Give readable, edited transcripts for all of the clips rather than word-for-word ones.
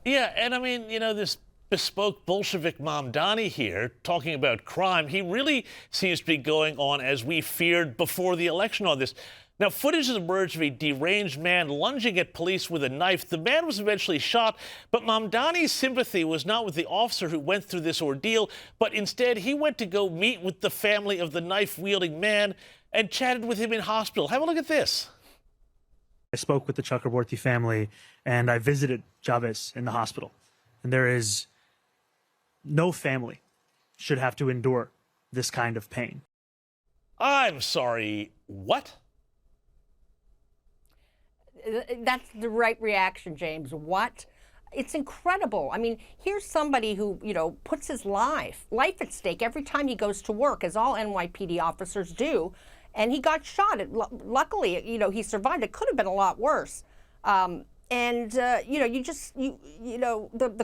Yeah, and I mean, this bespoke Bolshevik Mamdani here talking about crime, he really seems to be going on as we feared before the election on this. Now, footage has emerged of a deranged man lunging at police with a knife. The man was eventually shot, but Mamdani's sympathy was not with the officer who went through this ordeal, but instead he went to go meet with the family of the knife-wielding man and chatted with him in hospital. Have a look at this. I spoke with the Chakraborty family, and I visited Chavez in the hospital. And there is no family should have to endure this kind of pain. I'm sorry, what? That's the right reaction, James. What? It's incredible. I mean, here's somebody who, puts his life at stake every time he goes to work, as all NYPD officers do. And he got shot. Luckily, he survived. It could have been a lot worse. The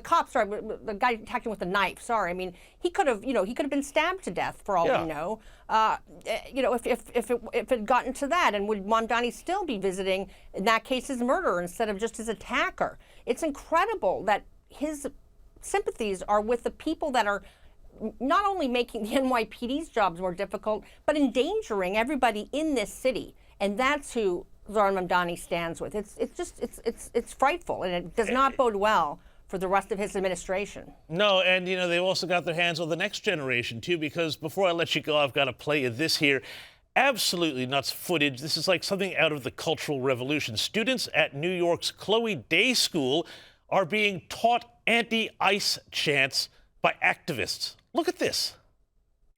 cops, the guy attacking with a knife, sorry. I mean, he could have been stabbed to death for all we know. If it had gotten to that, and would Mamdani still be visiting, in that case, his murderer instead of just his attacker? It's incredible that his sympathies are with the people that are not only making the NYPD's jobs more difficult, but endangering everybody in this city. And that's who Zohran Mamdani stands with. It's frightful, and it does not bode well for the rest of his administration. No, and they've also got their hands on the next generation too, because before I let you go, I've got to play you this here. Absolutely nuts footage. This is like something out of the Cultural Revolution. Students at New York's Chloe Day School are being taught anti-ICE chants by activists. Look at this.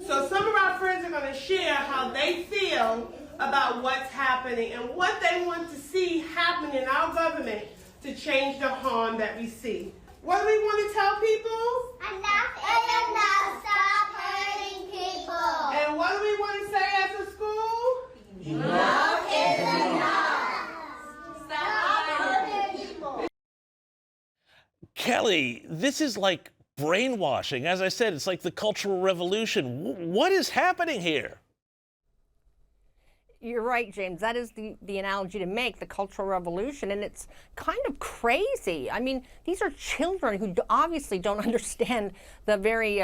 So some of our friends are going to share how they feel about what's happening and what they want to see happen in our government to change the harm that we see. What do we want to tell people? Enough is enough. Stop hurting people. And what do we want to say as a school? Enough is enough. Stop hurting people. Kelly, this is like brainwashing. As I said, it's like the Cultural Revolution. What is happening here? You're right, James. That is the analogy to make, the Cultural Revolution, and it's kind of crazy. I mean, these are children who obviously don't understand the very,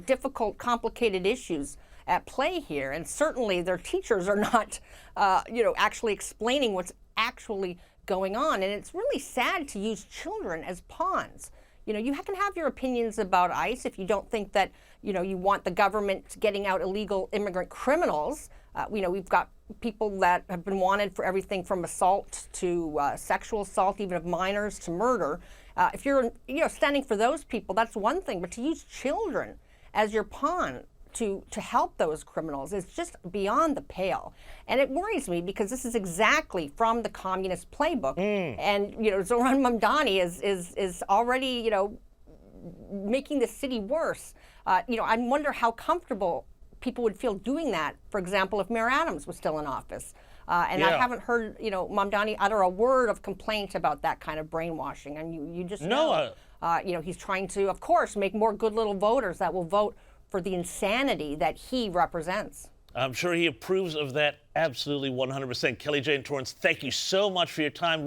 difficult, complicated issues at play here, and certainly their teachers are not, actually explaining what's actually going on, and it's really sad to use children as pawns. You can have your opinions about ICE if you don't think that, you want the government getting out illegal immigrant criminals. We've got people that have been wanted for everything from assault to sexual assault, even of minors, to murder. If you're, standing for those people, that's one thing. But to use children as your pawn to help those criminals is just beyond the pale. And it worries me because this is exactly from the communist playbook. And, Zohran Mamdani is already, making the city worse. I wonder how comfortable people would feel doing that, for example, if Mayor Adams was still in office. I haven't heard, Mamdani utter a word of complaint about that kind of brainwashing. And you just know, he's trying to, of course, make more good little voters that will vote for the insanity that he represents. I'm sure he approves of that absolutely 100%. Kelly Jane Torrance, thank you so much for your time.